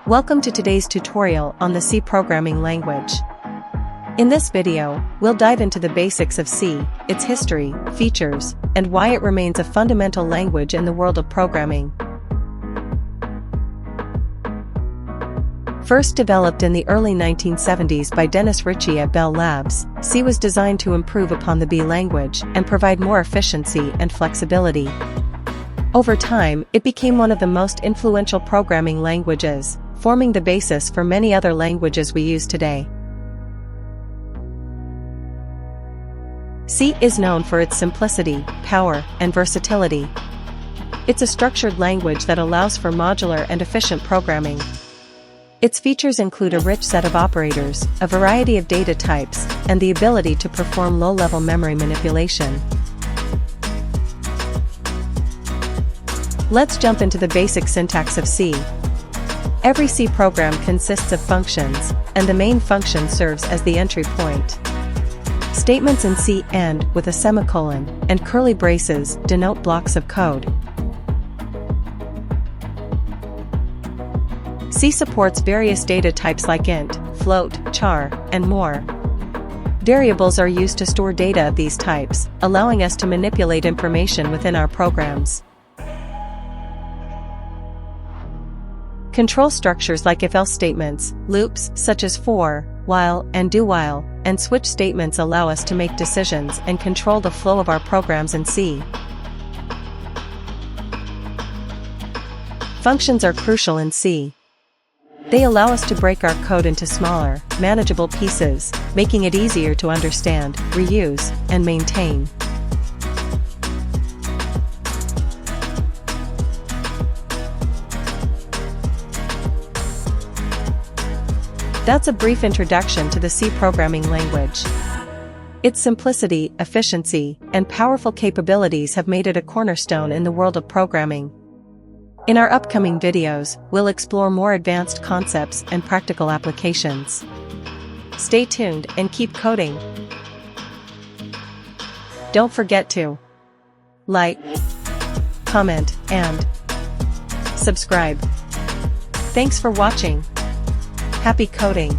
Welcome to today's tutorial on the C programming language. In this video, we'll dive into the basics of C, its history, features, and why it remains a fundamental language in the world of programming. First developed in the early 1970s by Dennis Ritchie at Bell Labs, C was designed to improve upon the B language and provide more efficiency and flexibility. Over time, it became one of the most influential programming languages, forming the basis for many other languages we use today. C is known for its simplicity, power, and versatility. It's a structured language that allows for modular and efficient programming. Its features include a rich set of operators, a variety of data types, and the ability to perform low-level memory manipulation. Let's jump into the basic syntax of C. Every C program consists of functions, and the main function serves as the entry point. Statements in C end with a semicolon, and curly braces denote blocks of code. C supports various data types like int, float, char, and more. Variables are used to store data of these types, allowing us to manipulate information within our programs. Control structures like if-else statements, loops such as for, while, and do-while, and switch statements allow us to make decisions and control the flow of our programs in C. Functions are crucial in C. They allow us to break our code into smaller, manageable pieces, making it easier to understand, reuse, and maintain. That's a brief introduction to the C programming language. Its simplicity, efficiency, and powerful capabilities have made it a cornerstone in the world of programming. In our upcoming videos, we'll explore more advanced concepts and practical applications. Stay tuned and keep coding. Don't forget to like, comment, and subscribe. Thanks for watching. Happy coding!